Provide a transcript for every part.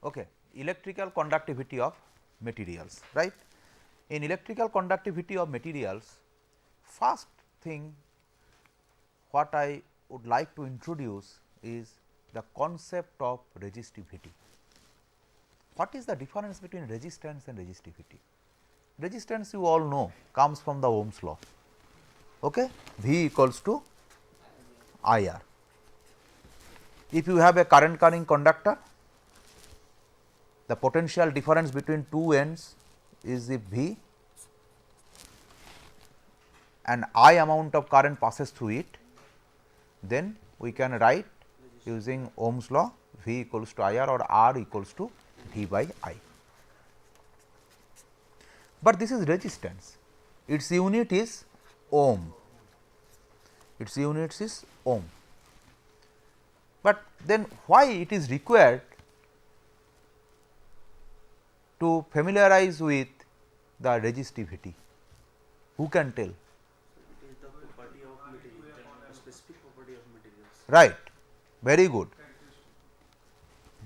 Okay. Electrical conductivity of materials, right. In electrical conductivity of materials, first thing what I would like to introduce is the concept of resistivity. What is the difference between resistance and resistivity? Resistance you all know comes from the Ohm's law, okay? V equals to I R. If you have a current carrying conductor, the potential difference between two ends is the V and I amount of current passes through it, then we can write using Ohm's law V equals to I R or R equals to V by I. But this is resistance, its unit is ohm, its unit is ohm. But then why it is required to familiarize with the resistivity? Who can tell? It is the property of material, a specific property of materials. Right, very good.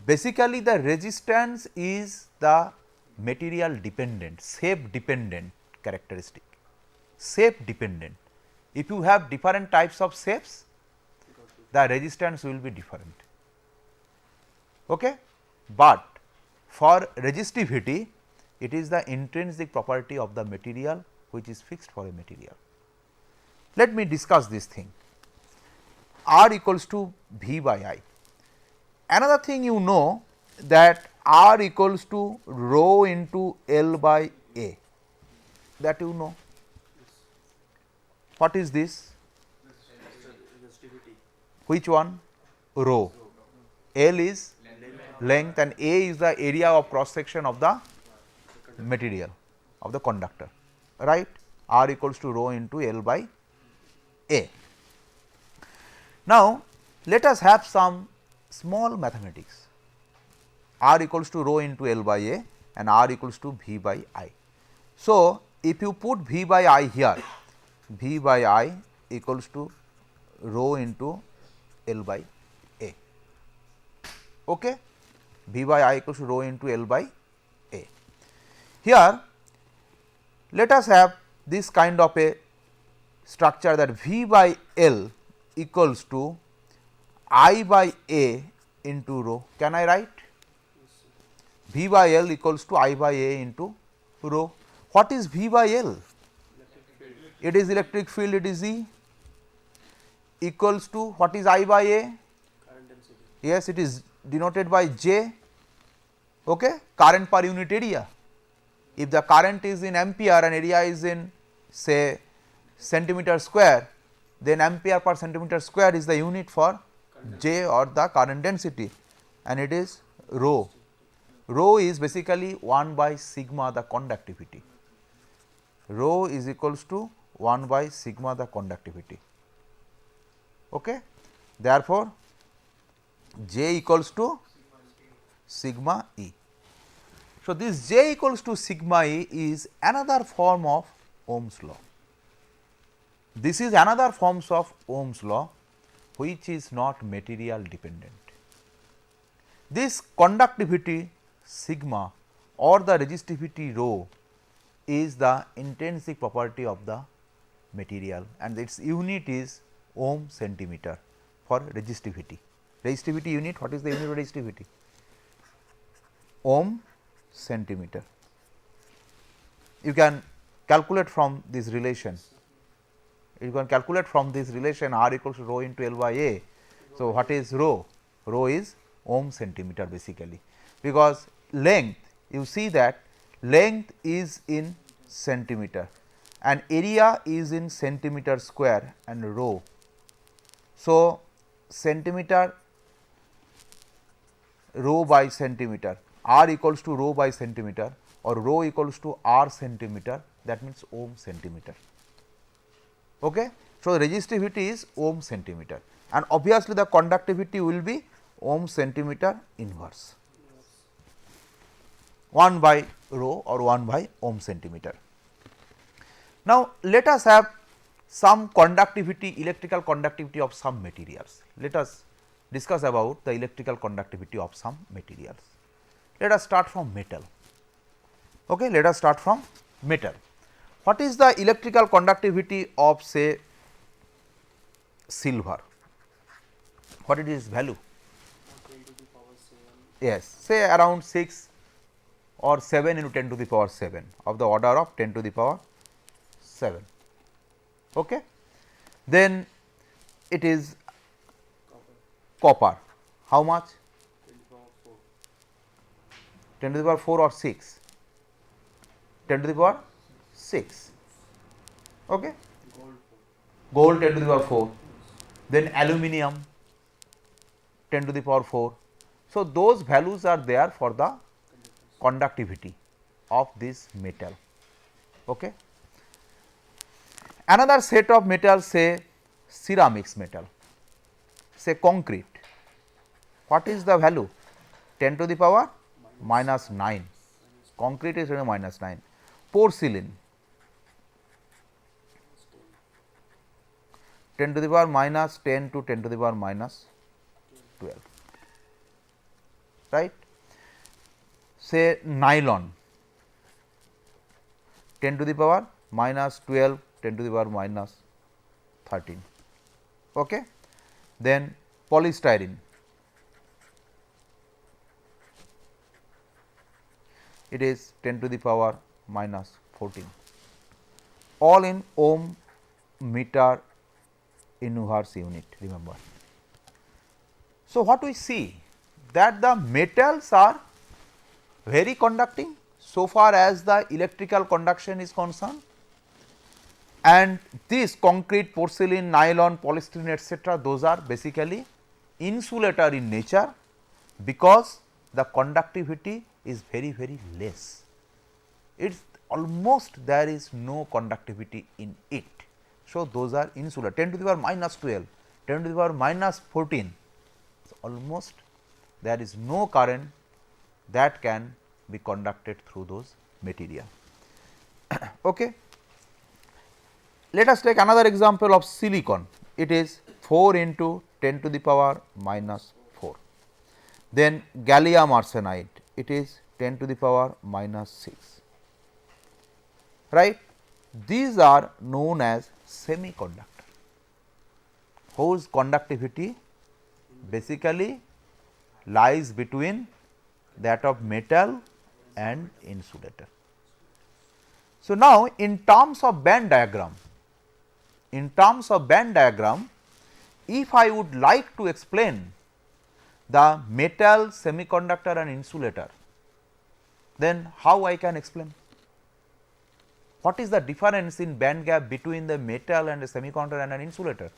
Basically, the resistance is the material dependent, shape dependent characteristic, shape dependent. If you have different types of shapes, the resistance will be different. Okay? But for resistivity, it is the intrinsic property of the material which is fixed for a material. Let me discuss this thing. R equals to V by I. Another thing you know that R equals to rho into L by A, that you know. What is this? Resistivity. Which one? Rho. L is length and A is the area of cross section of the material of the conductor, right. R equals to rho into L by A. Now, let us have some small mathematics. R equals to rho into L by A and R equals to V by I. So, if you put V by I here, V by I equals to rho into L by A. Okay? V by I equals to rho into L by A. Here, let us have this kind of a structure that V by L equals to I by A into rho. Can I write? V by L equals to I by A into rho. What is V by L? It is electric field, it is E, equals to what is I by A? Current density. Yes, it is denoted by J, okay? Current per unit area. If the current is in ampere and area is in say centimeter square, then ampere per centimeter square is the unit for J or the current density, and it is rho. Rho is basically 1 by sigma the conductivity. Rho is equals to 1 by sigma the conductivity. Okay? Therefore, J equals to sigma E. So, this J equals to sigma E is another form of Ohm's law. This is another forms of Ohm's law which is not material dependent. This conductivity sigma or the resistivity rho is the intrinsic property of the material and its unit is ohm centimeter for resistivity. Resistivity unit, what is the unit of resistivity? Ohm centimeter. You can calculate from this relation. You can calculate from this relation R equals to rho into L by A. So, what is rho? Rho is ohm centimeter basically, because length, you see that length is in centimeter and area is in centimeter square and rho. So, centimeter rho by centimeter, R equals to rho by centimeter or rho equals to R centimeter, that means ohm centimeter. Okay? So, resistivity is ohm centimeter and obviously, the conductivity will be ohm centimeter inverse, 1 by rho or 1 by ohm centimeter. Now, let us have some conductivity, electrical conductivity of some materials. Let us discuss about the electrical conductivity of some materials. Let us start from metal. Okay, let us start from metal. What is the electrical conductivity of say silver? What is its value? 10 to the power 7. Yes, say around 6 or 7 into 10 to the power 7, of the order of 10 to the power 7. Okay. Then it is Copper copper. How much? 10 to the power 4. 10 to the power 4 or 6? 10 to the power 6. Okay. Gold 4. Gold 10 to the power 4. Then aluminium 10 to the power 4. So, those values are there for the conductivity of this metal. Okay. Another set of metals, say ceramics metal, say concrete. What is the value? 10 to the power minus 9. Concrete is minus 9. Porcelain 10 to the power minus 10 to 10 to the power minus 12, right. Say nylon 10 to the power minus 12, 10 to the power minus 13. Okay. Then polystyrene, it is 10 to the power minus 14, all in ohm meter inverse unit, remember. So, what we see that the metals are very conducting so far as the electrical conduction is concerned, and this concrete, porcelain, nylon, polystyrene etc., those are basically insulator in nature, because the conductivity is very less. It is almost there is no conductivity in it. So, those are insulator 10 to the power minus 12, 10 to the power minus 14. So, almost there is no current that can be conducted through those material. Okay. Let us take another example of silicon. It is 4 into 10 to the power minus 4. Then gallium arsenide, it is 10 to the power minus 6, right. These are known as semiconductor, whose conductivity basically lies between that of metal and insulator. So, now in terms of band diagram, if I would like to explain the metal, semiconductor and insulator, then how I can explain? What is the difference in band gap between the metal and a semiconductor and an insulator?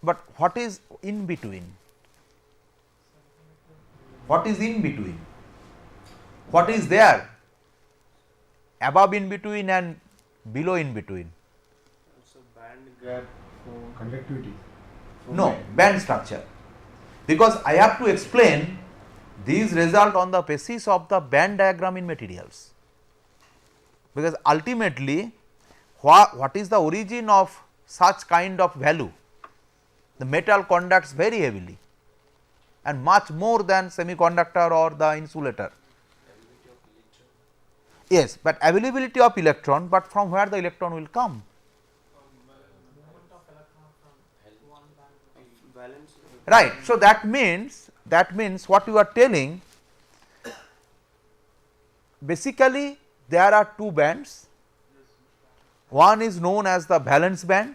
But what is in between? What is in between? What is there above in between and below in between? So band gap for conductivity. No, band structure, because I have to explain these result on the basis of the band diagram in materials, because ultimately what is the origin of such kind of value? The metal conducts very heavily and much more than semiconductor or the insulator. Yes, but availability of electron, but from where the electron will come? Balance. Right. So, that means what you are telling, basically there are two bands, one is known as the valence band,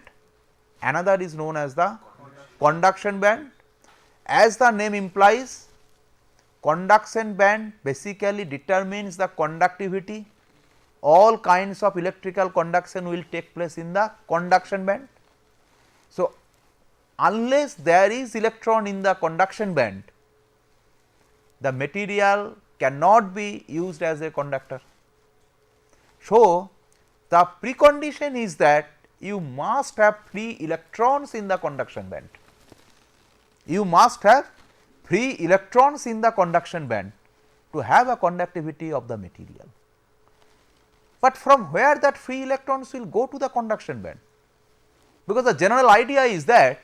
another is known as the conduction band. As the name implies, conduction band basically determines the conductivity. All kinds of electrical conduction will take place in the conduction band. So, unless there is electron in the conduction band, the material cannot be used as a conductor. So, the precondition is that you must have free electrons in the conduction band. You must have free electrons in the conduction band to have a conductivity of the material. But from where that free electrons will go to the conduction band? Because the general idea is that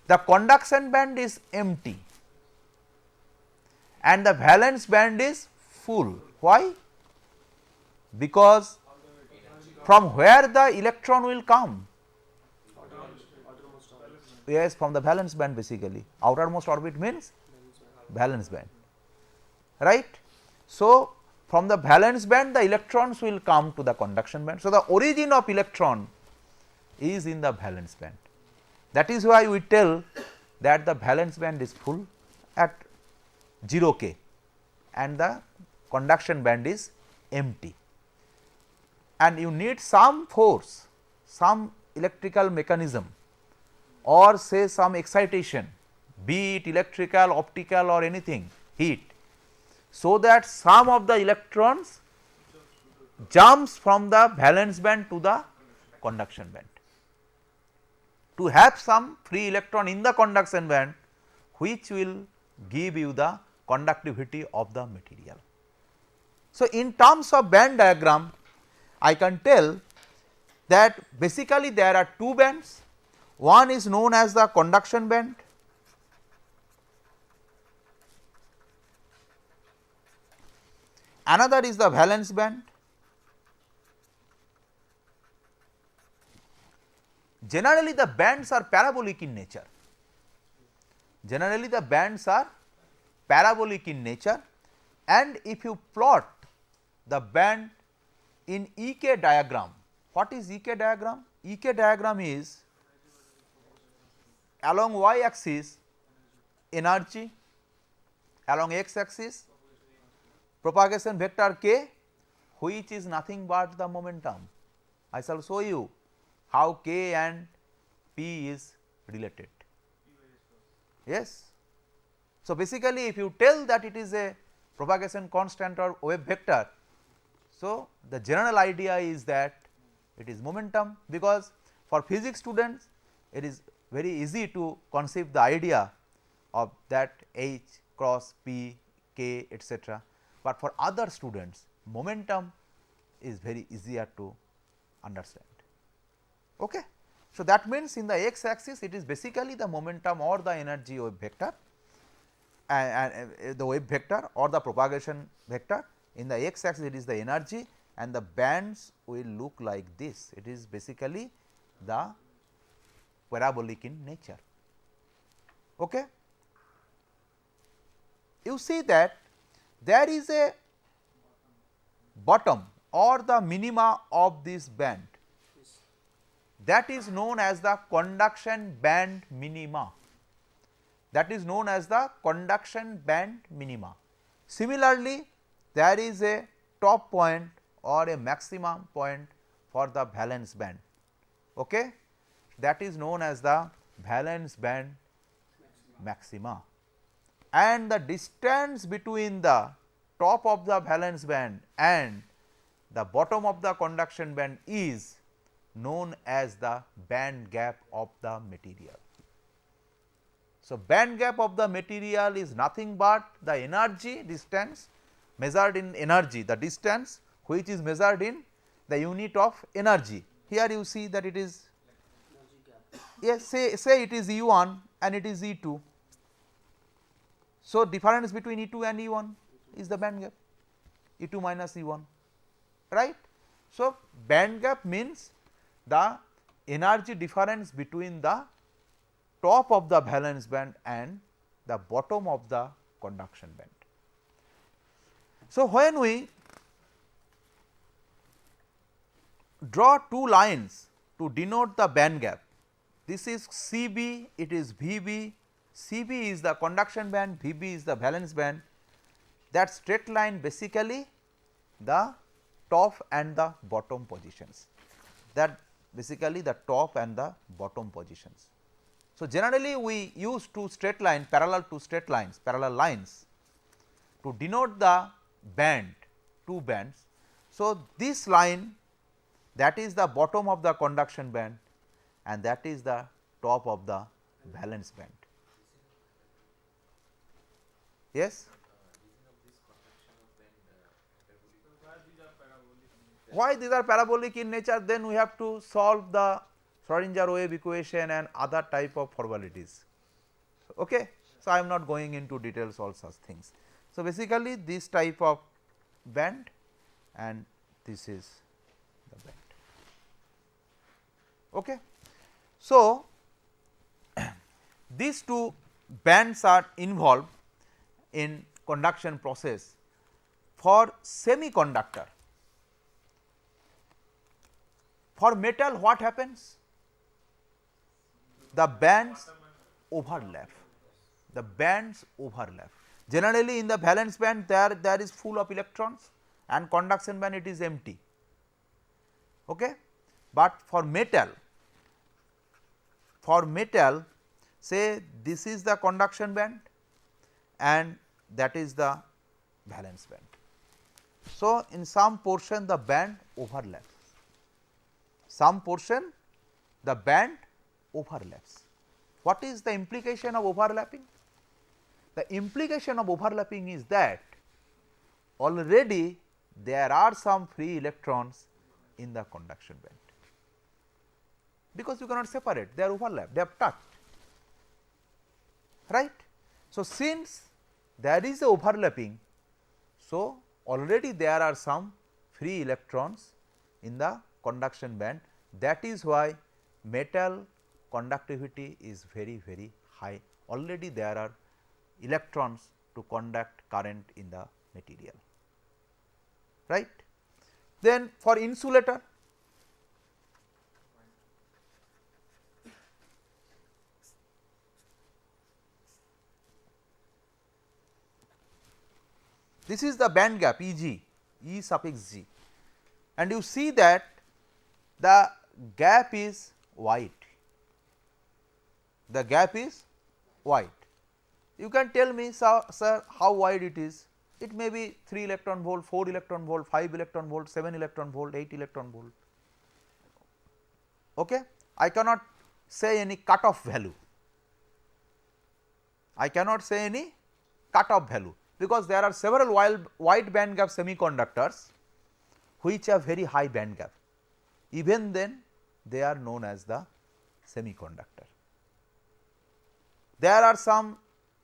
the conduction band is empty, and the valence band is full. Why? Because from where the electron will come? Yes, from the valence band basically. Outermost orbit means valence band, right. So, from the valence band the electrons will come to the conduction band. So, the origin of electron is in the valence band. That is why we tell that the valence band is full at 0 k and the conduction band is empty, and you need some force, some electrical mechanism or say some excitation, be it electrical, optical or anything, heat, so that some of the electrons jumps from the valence band to the conduction band, to have some free electron in the conduction band which will give you the conductivity of the material. So, in terms of band diagram I can tell that basically there are two bands, one is known as the conduction band, another is the valence band. Generally the bands are parabolic in nature, generally the bands are parabolic in nature, and if you plot the band in EK diagram, what is EK diagram? EK diagram is along y axis energy, along x axis propagation vector k, which is nothing but the momentum. I shall show you how k and p is related. Yes. So, basically if you tell that it is a propagation constant or wave vector, so the general idea is that it is momentum, because for physics students it is very easy to conceive the idea of that h cross p k etc., but for other students momentum is very easier to understand. Okay. So, that means in the x axis it is basically the momentum or the energy wave vector, and the wave vector or the propagation vector. In the x axis it is the energy, and the bands will look like this, it is basically the parabolic in nature. Okay. You see that there is a bottom or the minima of this band, that is known as the conduction band minima, that is known as the conduction band minima. Similarly, there is a top point or a maximum point for the valence band, okay, that is known as the valence band maxima, and the distance between the top of the valence band and the bottom of the conduction band is known as the band gap of the material. So, band gap of the material is nothing but the energy distance measured in energy, the distance which is measured in the unit of energy. Here you see that it is, yes, say it is E1 and it is E2. So, difference between E2 and E1 is the band gap, E2 minus E1, right. So, band gap means the energy difference between the top of the valence band and the bottom of the conduction band. So, when we draw two lines to denote the band gap, this is CB, it is VB, CB is the conduction band, VB is the valence band. That straight line basically the top and the bottom positions, that basically the top and the bottom positions. So, generally we use two straight line parallel to straight lines, parallel lines to denote the band, two bands. So, this line, that is the bottom of the conduction band and that is the top of the valence band. Yes. Why these are parabolic in nature? Then we have to solve the Schrodinger wave equation and other type of formalities. Okay. So, I am not going into details all such things. So, basically this type of band and this is the band. Okay. So, these two bands are involved in conduction process for semiconductor. For metal what happens? The bands overlap, the bands overlap. Generally in the valence band there is full of electrons and conduction band it is empty. Okay. But for metal say this is the conduction band and that is the valence band. So, in some portion the band overlaps, some portion the band overlaps. What is the implication of overlapping? The implication of overlapping is that already there are some free electrons in the conduction band, because you cannot separate, they are overlapped, they have touched, right. So, since there is a overlapping, so already there are some free electrons in the conduction band, that is why metal conductivity is very high, already there are electrons to conduct current in the material, right. Then for insulator, this is the band gap E g, E suffix g, and you see that the gap is white, the gap is white. You can tell me, sir, how wide it is? It may be 3 electron volt, 4 electron volt, 5 electron volt, 7 electron volt, 8 electron volt. Okay? I cannot say any cutoff value, I cannot say any cutoff value, because there are several wide band gap semiconductors which have very high band gap, even then they are known as the semiconductor. There are some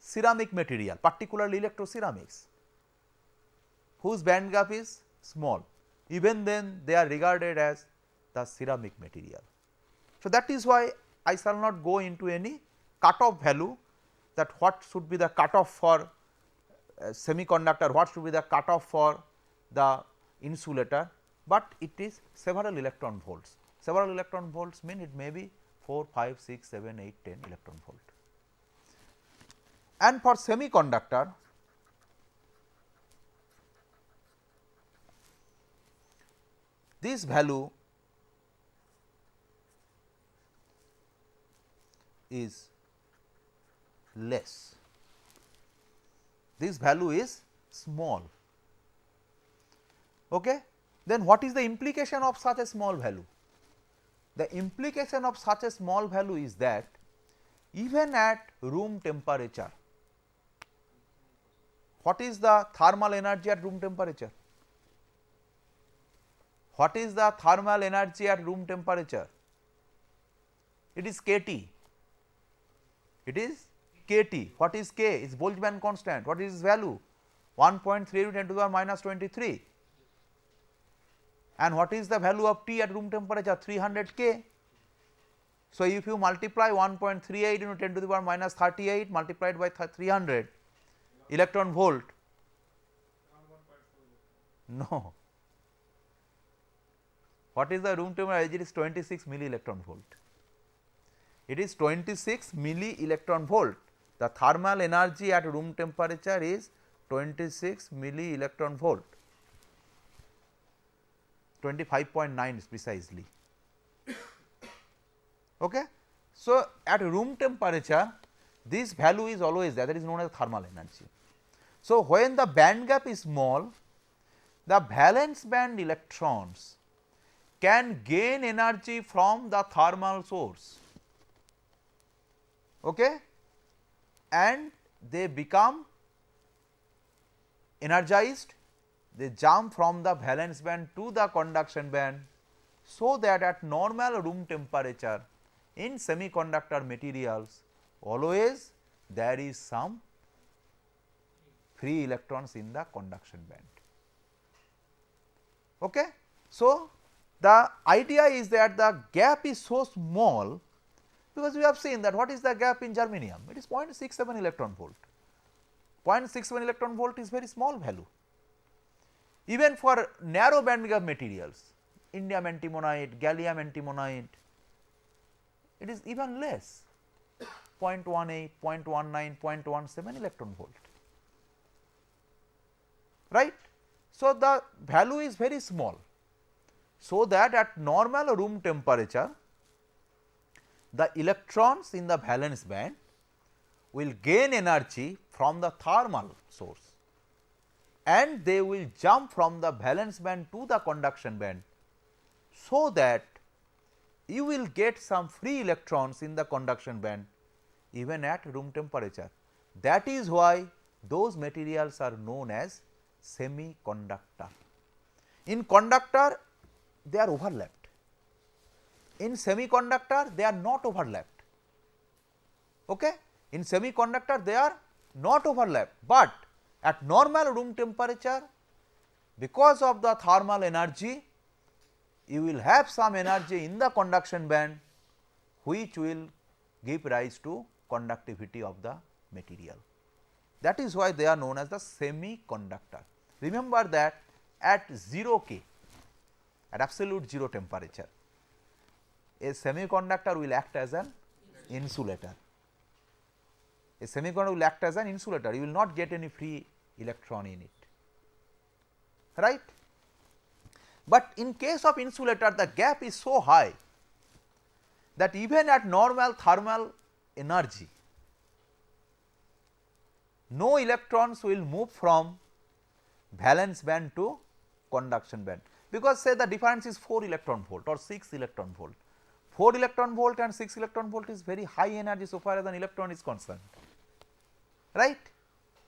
ceramic material, particularly electroceramics, whose band gap is small, even then they are regarded as the ceramic material. So, that is why I shall not go into any cutoff value, that what should be the cutoff for semiconductor, what should be the cutoff for the insulator, but it is several electron volts. Several electron volts mean it may be 4, 5, 6, 7, 8, 10 electron volt. And for semiconductor, this value is less, this value is small. Okay? Then what is the implication of such a small value? The implication of such a small value is that even at room temperature, what is the thermal energy at room temperature? What is the thermal energy at room temperature? It is kT. It is kT. What is K? It is Boltzmann constant. What is its value? 1.3 × 10 to the power minus 23. And what is the value of T at room temperature? 300 K. So, if you multiply 1.38 into 10 to the power minus 38 multiplied by 300 electron volt, no, what is the room temperature? It is 26 milli electron volt. It is 26 milli electron volt. The thermal energy at room temperature is 26 milli electron volt, 25.9 precisely. Okay. So, at room temperature this value is always there, that is known as thermal energy. So, when the band gap is small, the valence band electrons can gain energy from the thermal source, okay, and they become energized, they jump from the valence band to the conduction band, so that at normal room temperature in semiconductor materials always there is some free electrons in the conduction band. Okay. So, the idea is that the gap is so small, because we have seen that what is the gap in germanium? It is 0.67 electron volt. 0.61 electron volt is very small value. Even for narrow band gap materials, indium antimonide, gallium antimonide, it is even less, 0.18, 0.19, 0.17 electron volt, right. So, the value is very small. So, that at normal room temperature, the electrons in the valence band will gain energy from the thermal source, and they will jump from the valence band to the conduction band, so that you will get some free electrons in the conduction band even at room temperature. That is why those materials are known as semiconductor. In conductor they are overlapped, in semiconductor they are not overlapped. Okay? In semiconductor they are not overlapped, but at normal room temperature, because of the thermal energy, you will have some energy in the conduction band, which will give rise to conductivity of the material. That is why they are known as the semiconductor. Remember that at 0 K, at absolute 0 temperature, a semiconductor will act as an insulator. A semiconductor will act as an insulator, you will not get any free electron in it, right. But in case of insulator, the gap is so high that even at normal thermal energy, no electrons will move from valence band to conduction band, because say the difference is 4 electron volt or 6 electron volt. 4 electron volt and 6 electron volt is very high energy so far as an electron is concerned, right.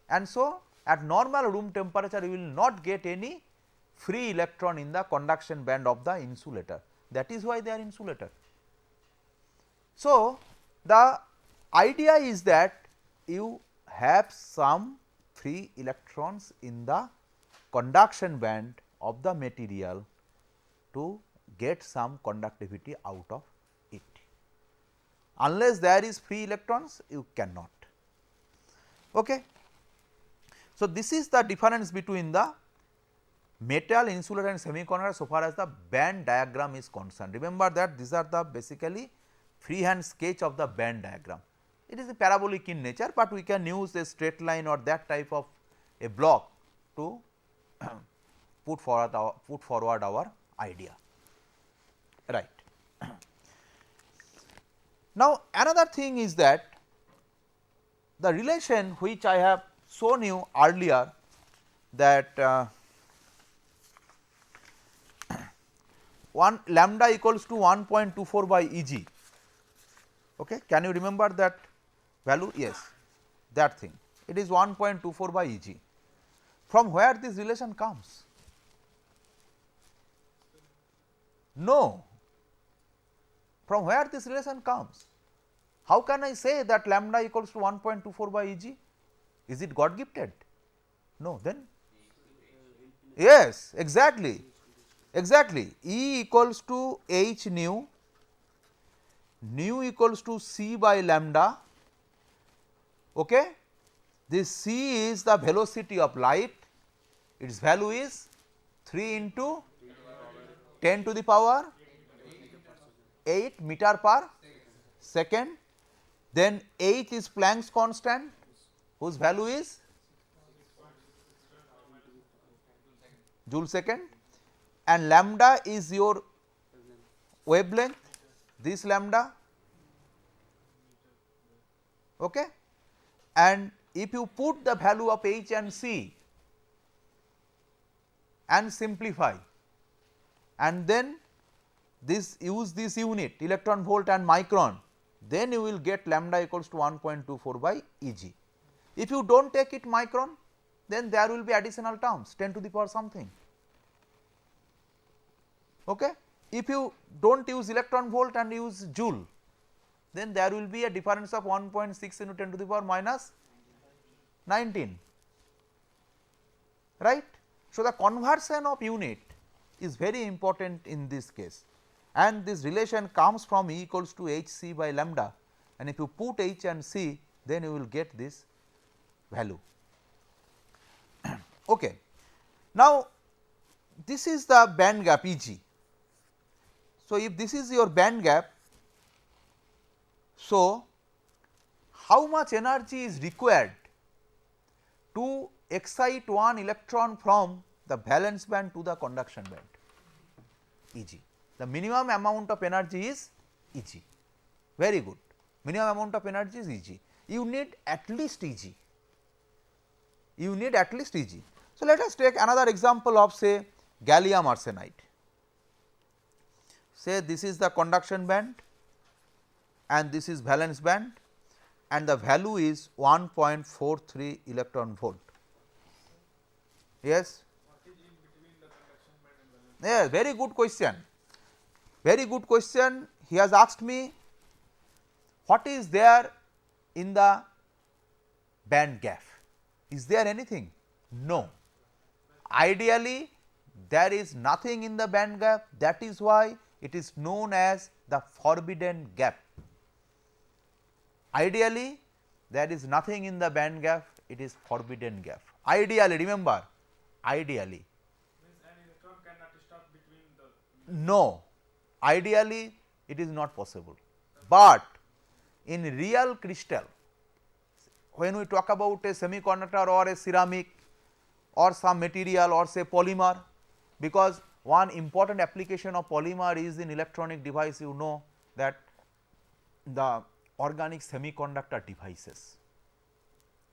And so, at normal room temperature, you will not get any free electron in the conduction band of the insulator. That is why they are insulator. So, the idea is that you have some free electrons in the conduction band of the material to get some conductivity out of it. Unless there is free electrons, you cannot. Okay. So, this is the difference between the metal, insulator and semiconductor so far as the band diagram is concerned. Remember that these are the basically freehand sketch of the band diagram. It is a parabolic in nature, but we can use a straight line or that type of a block to put forward our idea, right. Now, another thing is that the relation which I have shown you earlier, that 1 lambda equals to 1.24 by E g. Okay. Can you remember that value? Yes, that thing, it is 1.24 by E g. From where this relation comes? No, from where this relation comes? How can I say that lambda equals to 1.24 by E g? Is it God gifted? No, then yes, exactly, exactly. E equals to h nu, nu equals to c by lambda. Okay. This c is the velocity of light, its value is 3 into 10 to the power 8 meter per second. Then h is Planck's constant, whose value is joule second, and lambda is your wavelength, this lambda. Okay. And if you put the value of h and c and simplify, and then this use this unit electron volt and micron, then you will get lambda equals to 1.24 by E g. If you do not take it micron, then there will be additional terms 10 to the power something. Okay. If you do not use electron volt and use joule, then there will be a difference of 1.6 into 10 to the power minus 19. right. So, the conversion of unit is very important in this case, and this relation comes from E equals to h c by lambda, and if you put h and c, then you will get this value. Okay. Now, this is the band gap E g. So, if this is your band gap, so how much energy is required to excite one electron from the valence band to the conduction band E g. The minimum amount of energy is E g, very good, minimum amount of energy is E g. You need at least E g, you need at least E g. So, let us take another example of say gallium arsenide. Say this is the conduction band and this is valence band, and the value is 1.43 electron volt. Yes. Yeah, very good question. Very good question. He has asked me what is there in the band gap. Is there anything? No. Ideally, there is nothing in the band gap. That is why it is known as the forbidden gap. Ideally, there is nothing in the band gap. It is forbidden gap. Ideally, remember, ideally. No, ideally it is not possible, but in real crystal, when we talk about a semiconductor or a ceramic or some material or say polymer, because one important application of polymer is in electronic device, you know that the organic semiconductor devices,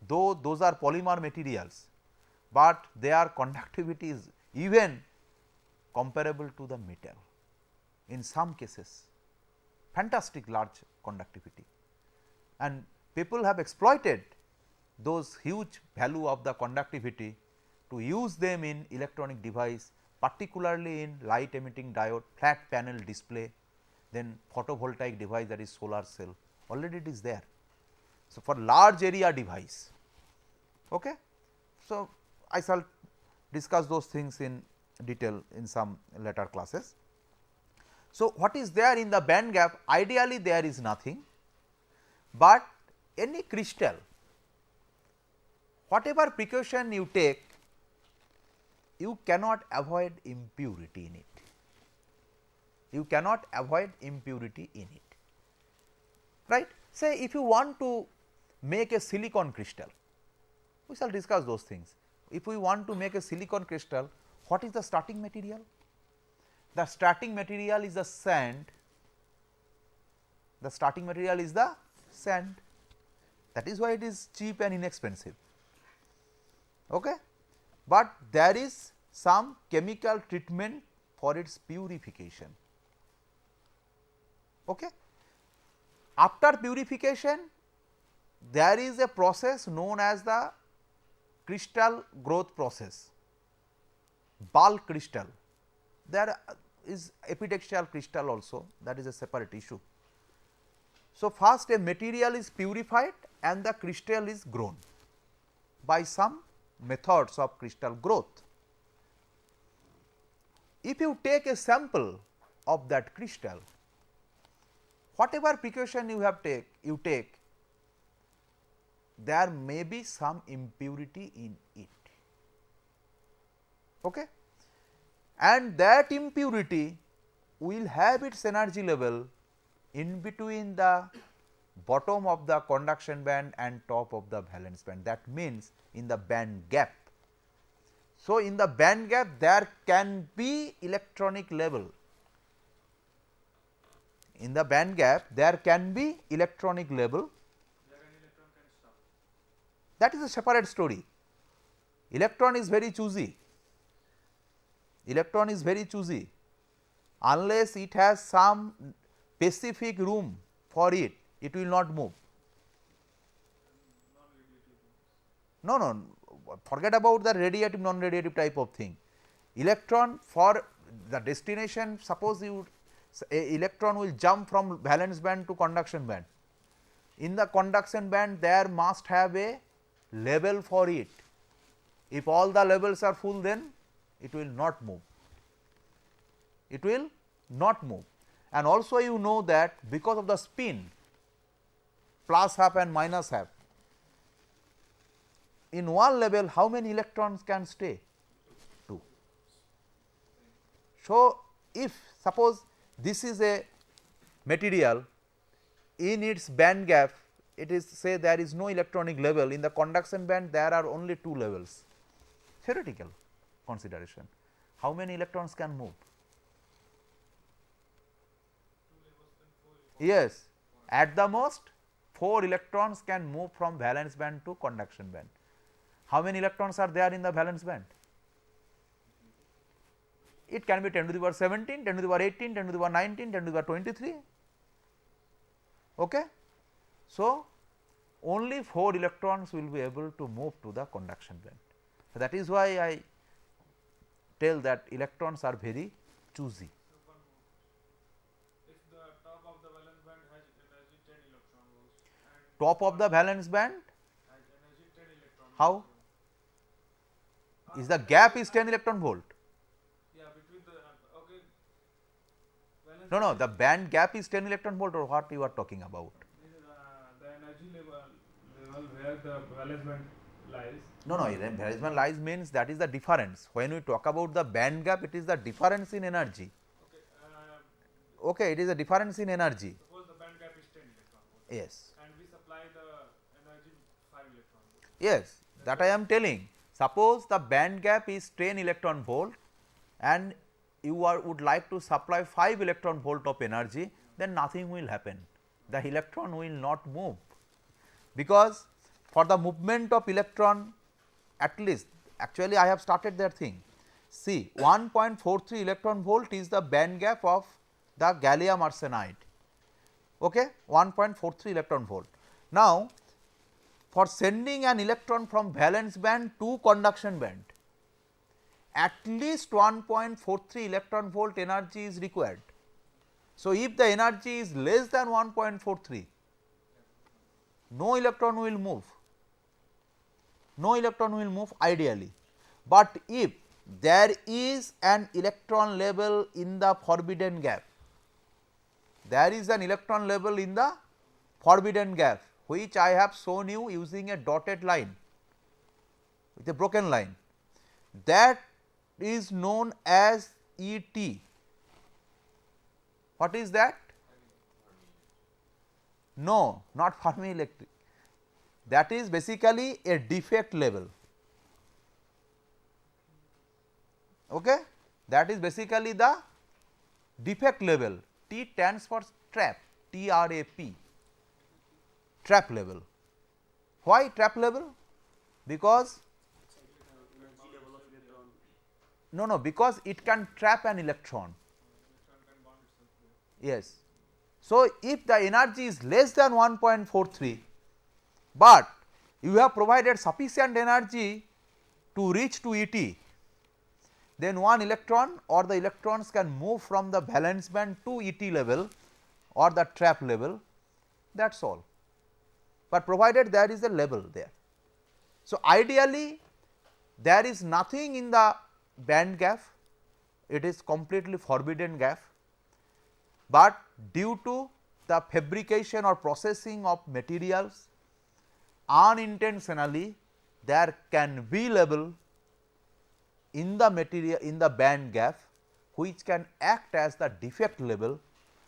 though those are polymer materials, but their conductivity is even comparable to the metal in some cases, fantastic large conductivity, and people have exploited those huge value of the conductivity to use them in electronic device, particularly in light emitting diode, flat panel display, then photovoltaic device, that is solar cell, already it is there. So, for large area device. Okay. So, I shall discuss those things in detail in some later classes. So, what is there in the band gap? Ideally there is nothing, but any crystal, whatever precaution you take, you cannot avoid impurity in it. You cannot avoid impurity in it, right. Say if you want to make a silicon crystal, we shall discuss those things. If we want to make a silicon crystal, what is the starting material? The starting material is the sand, the starting material is the sand, that is why it is cheap and inexpensive. Okay. But there is some chemical treatment for its purification. Okay. After purification, there is a process known as the crystal growth process, bulk crystal. There is epitaxial crystal also, that is a separate issue. So, first a material is purified and the crystal is grown by some methods of crystal growth. If you take a sample of that crystal, whatever precaution you take, there may be some impurity in it. Okay? And that impurity will have its energy level in between the bottom of the conduction band and top of the valence band, that means in the band gap. So, in the band gap there can be electronic level, in the band gap there can be electronic level, that is a separate story. Electron is very choosy, electron is very choosy, unless it has some specific room for it, it will not move. No, no, forget about the radiative non-radiative type of thing. Electron for the destination, suppose you electron will jump from valence band to conduction band. In the conduction band there must have a level for it. If all the levels are full, then it will not move. It will not move. And also you know that because of the spin plus half and minus half, in one level how many electrons can stay? 2. So, if suppose this is a material, in its band gap it is say there is no electronic level, in the conduction band there are only 2 levels, theoretical consideration, how many electrons can move? Yes, at the most 4 electrons can move from valence band to conduction band. How many electrons are there in the valence band? It can be 10 to the power 17, 10 to the power 18, 10 to the power 19, 10 to the power 23. Okay? So, only 4 electrons will be able to move to the conduction band. So, that is why I tell that electrons are very choosy. If the top of the valence band has energy 10 electron volts and Top of the valence band, has energy 10 electron volts. how? Is the gap is 10 electron volt? Yeah, between the okay. Valence No, no, band the band gap is 10 electron volt, or what you are talking about? is, the energy level where the valence band lies. No, no, valence band lies means that is the difference. When we talk about the band gap, it is the difference in energy. Okay. Okay, it is a difference in energy. Suppose the band gap is 10 electron volts. Yes, And we supply the energy 5 electron volts. yes, that I am telling. Suppose the band gap is 10 electron volt and you would like to supply 5 electron volt of energy, then nothing will happen. The electron will not move, because for the movement of electron, at least actually I have started that thing. See, 1.43 electron volt is the band gap of the gallium arsenide, okay, 1.43 electron volt. Now, for sending an electron from valence band to conduction band, at least 1.43 electron volt energy is required. So, if the energy is less than 1.43, no electron will move, no electron will move ideally. But if there is an electron level in the forbidden gap, there is an electron level in the forbidden gap, which I have shown you using a dotted line with a broken line, that is known as ET. What is that? No, not Fermi electric. That is basically a defect level. Okay? That is basically the defect level. T stands for trap, TRAP, trap level. Why trap level? Because energy level of electron. no, because it can trap an electron. Electron can bond itself there. Yes. So, if the energy is less than 1.43, but you have provided sufficient energy to reach to ET, then one electron or the electrons can move from the valence band to ET level or the trap level, that is all, but provided there is a level there. So, ideally there is nothing in the band gap, it is completely forbidden gap, but due to the fabrication or processing of materials, unintentionally there can be level in the material in the band gap which can act as the defect level.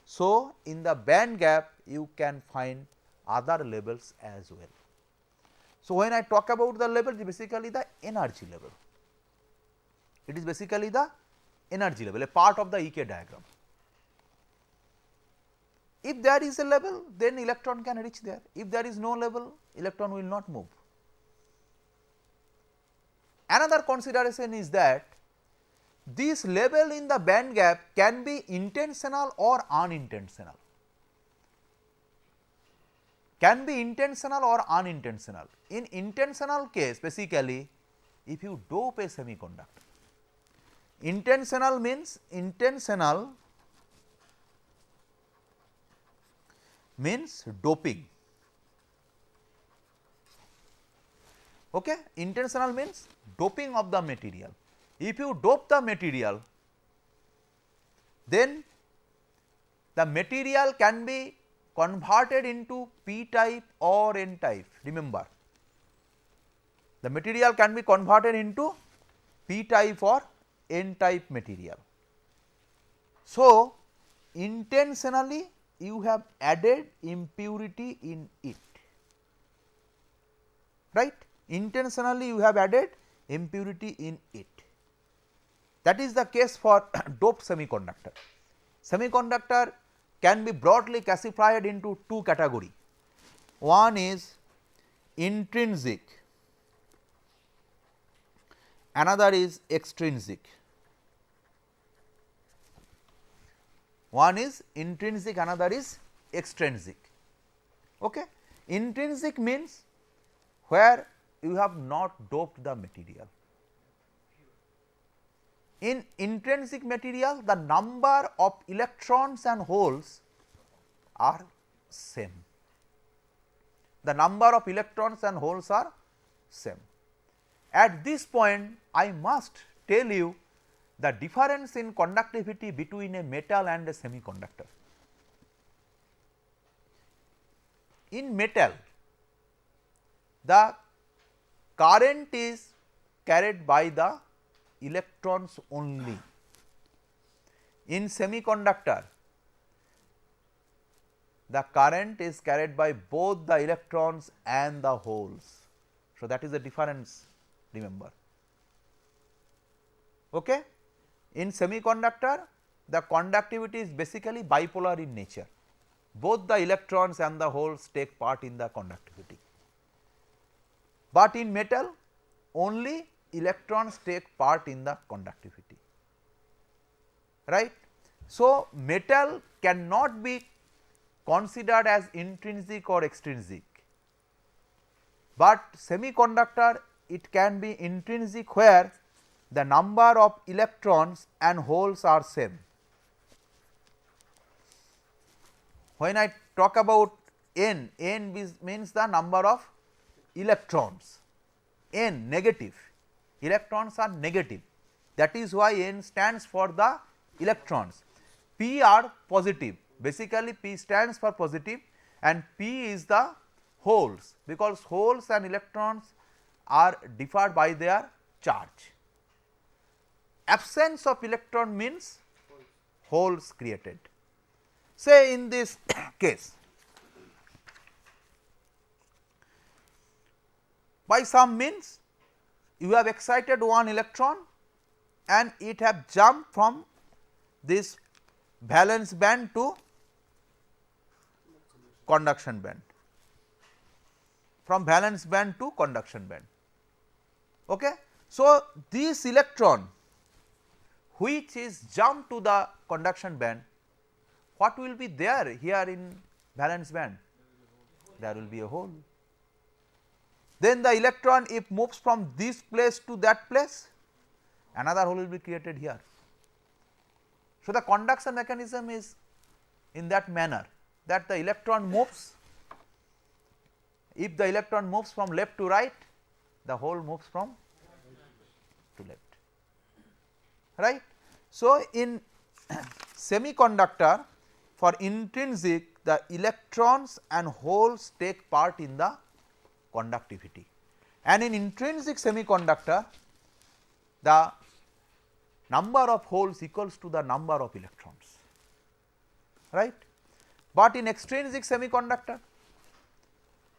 So, in the band gap you can find other levels as well. So, when I talk about the level, it is basically the energy level, it is basically the energy level, a part of the EK diagram. If there is a level, then electron can reach there. If there is no level, electron will not move. Another consideration is that this level in the band gap can be intentional or unintentional. Can be intentional or unintentional. In intentional case, basically, if you dope a semiconductor, intentional means doping. Okay. Intentional means doping of the material. If you dope the material, then the material can be converted into p type or n type. Remember, the material can be converted into p type or n type material. So, intentionally you have added impurity in it, right. Intentionally you have added impurity in it. That is the case for doped semiconductor. Semiconductor can be broadly classified into two categories. One is intrinsic, another is extrinsic. One is intrinsic, another is extrinsic. Okay. Intrinsic means where you have not doped the material. In intrinsic material, the number of electrons and holes are same. The number of electrons and holes are same. At this point, I must tell you the difference in conductivity between a metal and a semiconductor. In metal, the current is carried by the electrons only. In semiconductor, the current is carried by both the electrons and the holes. So, that is the difference, remember. Okay. In semiconductor, the conductivity is basically bipolar in nature. Both the electrons and the holes take part in the conductivity. But in metal, only electrons take part in the conductivity, right. So, metal cannot be considered as intrinsic or extrinsic, but semiconductor it can be intrinsic where the number of electrons and holes are same. When I talk about n, means the number of electrons, n negative, electrons are negative, that is why n stands for the electrons, p are positive, basically p stands for positive and p is the holes, because holes and electrons are differed by their charge. Absence of electron means holes created. Say in this case, by some means you have excited one electron and it have jumped from this valence band to conduction band, from valence band to conduction band. Okay. So, this electron which is jumped to the conduction band, what will be there here in valence band? There will be a hole. Then the electron if moves from this place to that place, another hole will be created here. So, the conduction mechanism is in that manner that the electron moves, if the electron moves from left to right, the hole moves from to left, right. So, in semiconductor for intrinsic, the electrons and holes take part in the conductivity, and in intrinsic semiconductor the number of holes equals to the number of electrons, right. But in extrinsic semiconductor,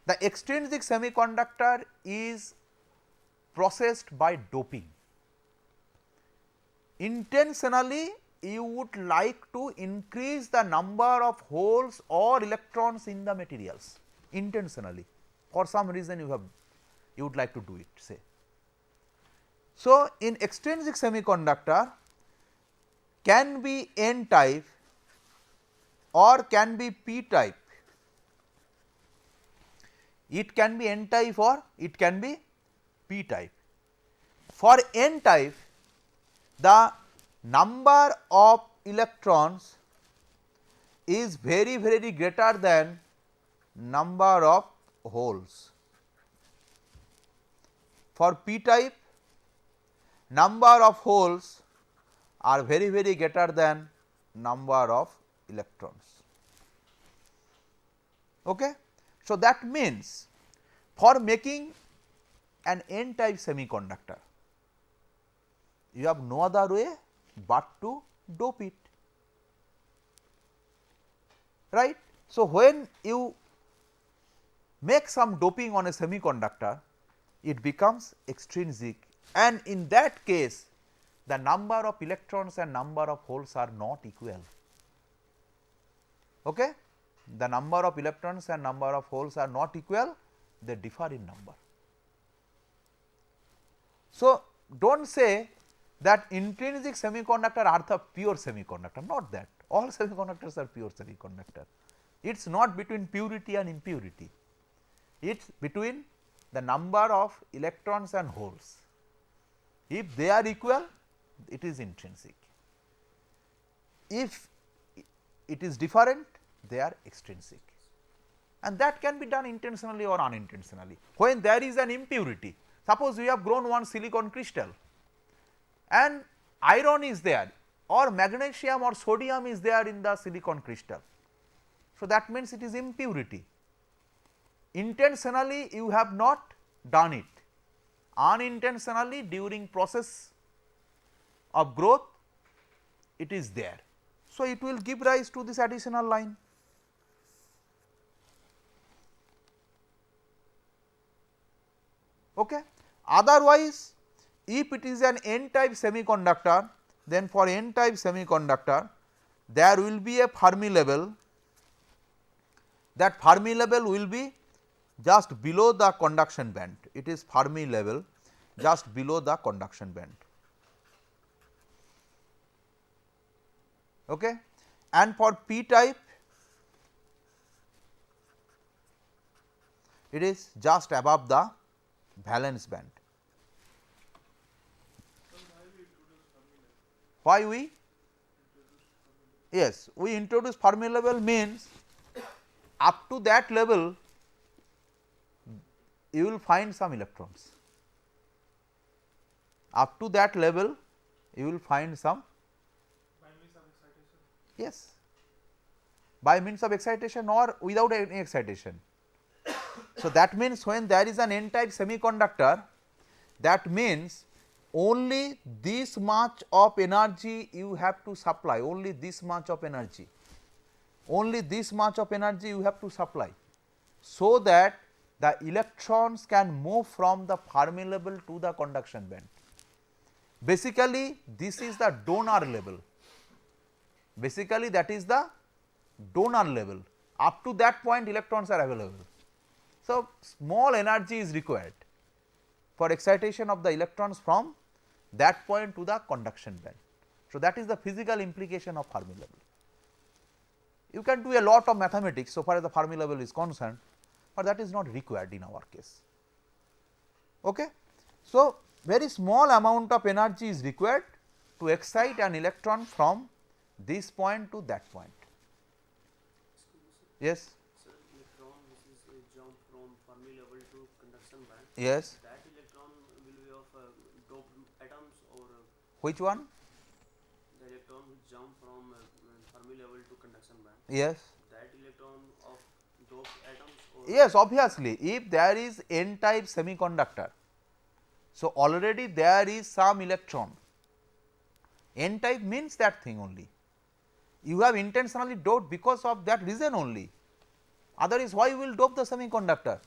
the extrinsic semiconductor is processed by doping. Intentionally you would like to increase the number of holes or electrons in the materials, intentionally for some reason you would like to do it, say. So, in extrinsic semiconductor can be n type or can be p type, it can be n type or it can be p type. For n type, the number of electrons is very greater than number of holes. for p type number of holes are very greater than number of electrons. Okay. So, that means for making an n type semiconductor, you have no other way but to dope it, right. So, when you make some doping on a semiconductor, it becomes extrinsic, and in that case the number of electrons and number of holes are not equal. Okay? The number of electrons and number of holes are not equal, they differ in number. So, do not say that intrinsic semiconductor are the pure semiconductor, not that all semiconductors are pure semiconductor. It is not between purity and impurity, it is between the number of electrons and holes. If they are equal, it is intrinsic. If it is different, they are extrinsic, and that can be done intentionally or unintentionally. When there is an impurity, suppose we have grown one silicon crystal and iron is there or magnesium or sodium is there in the silicon crystal. So, that means it is impurity. Intentionally you have not done it, unintentionally during process of growth it is there. So, it will give rise to this additional line. Okay. Otherwise, if it is an n type semiconductor, then for n type semiconductor there will be a Fermi level, that Fermi level will be just below the conduction band, it is Fermi level just below the conduction band. Okay. And for p type it is just above the valence band. Why we? Yes, we introduce Fermi level means up to that level you will find some electrons, up to that level you will find some, By means of excitation. yes, by means of excitation or without any excitation. So, that means when there is an n type semiconductor, that means only this much of energy you have to supply, only this much of energy, only this much of energy you have to supply, so that the electrons can move from the Fermi level to the conduction band. Basically this is the donor level, basically that is the donor level, up to that point electrons are available. So, small energy is required for excitation of the electrons from that point to the conduction band. So, that is the physical implication of Fermi level. You can do a lot of mathematics so far as the Fermi level is concerned, but that is not required in our case. Okay. So, very small amount of energy is required to excite an electron from this point to that point. Yes. Sir, electron which is a jump from Fermi level to conduction band. Yes. That electron will be of doped atoms or Which one? the electron which jump from Fermi level to conduction band. Yes. That electron of doped atoms or Yes, obviously, if there is n type semiconductor, so already there is some electron, n type means that thing only. You have intentionally doped because of that reason only, otherwise why you will dope the semiconductor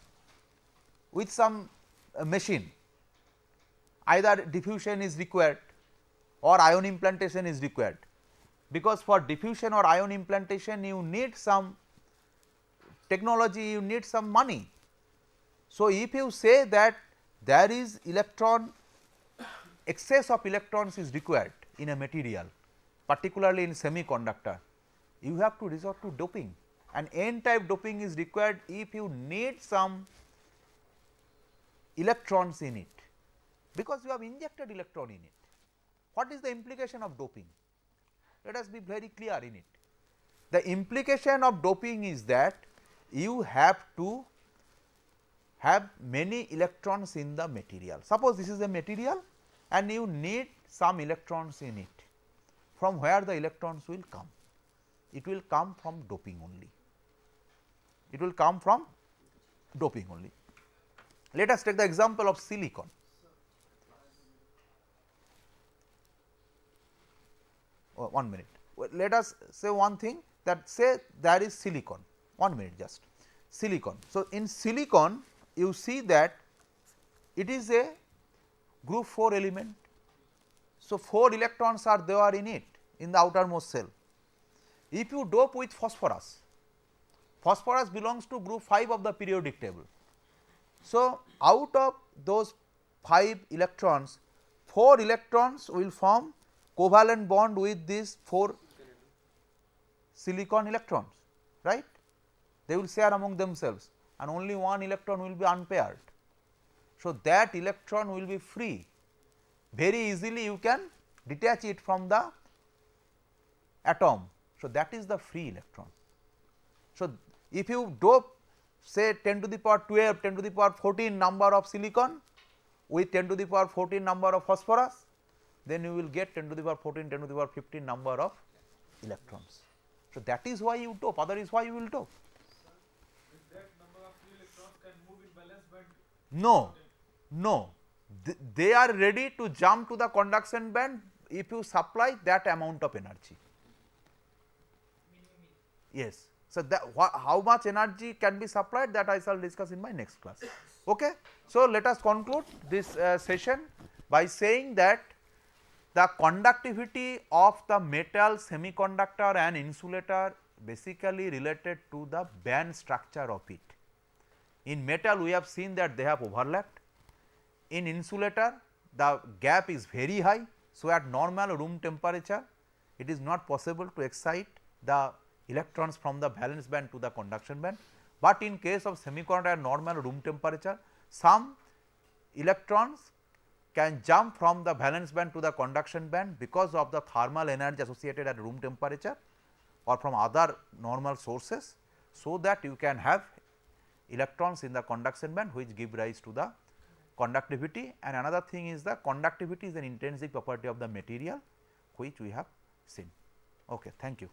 with some machine? Either diffusion is required or ion implantation is required, because for diffusion or ion implantation you need some technology, you need some money. So, if you say that there is electron, excess of electrons is required in a material, particularly in semiconductor, you have to resort to doping, and n type doping is required if you need some electrons in it, because you have injected electron in it. What is the implication of doping? Let us be very clear in it. The implication of doping is that you have to have many electrons in the material. Suppose this is a material and you need some electrons in it. From where the electrons will come? It will come from doping only. It will come from doping only. Let us take the example of silicon. Oh, 1 minute. Let us say one thing, that say there is silicon, 1 minute just silicon. So, in silicon you see that it is a group 4 element. So, 4 electrons are there in it, in the outermost shell. If you dope with phosphorus, phosphorus belongs to group 5 of the periodic table. So, out of those 5 electrons, 4 electrons will form covalent bond with these 4 silicon electrons, right. They will share among themselves and only 1 electron will be unpaired. So, that electron will be free, very easily you can detach it from the atom. So, that is the free electron. So, if you dope say 10 to the power 12, 10 to the power 14 number of silicon with 10 to the power 14 number of phosphorus, then you will get 10 to the power 14, 10 to the power 15 number of electrons. So, that is why you dope, otherwise why you will dope? With that number of free electrons can move in valence band? No, no, they are ready to jump to the conduction band if you supply that amount of energy. Yes. So, that how much energy can be supplied, that I shall discuss in my next class. Okay. So, let us conclude this session by saying that the conductivity of the metal, semiconductor and insulator basically related to the band structure of it. In metal we have seen that they have overlapped. In insulator the gap is very high. So, at normal room temperature it is not possible to excite the electrons from the valence band to the conduction band, but in case of semiconductor at normal room temperature, some electrons can jump from the valence band to the conduction band because of the thermal energy associated at room temperature or from other normal sources. So, that you can have electrons in the conduction band which give rise to the conductivity. And another thing is the conductivity is an intrinsic property of the material which we have seen. Okay, thank you.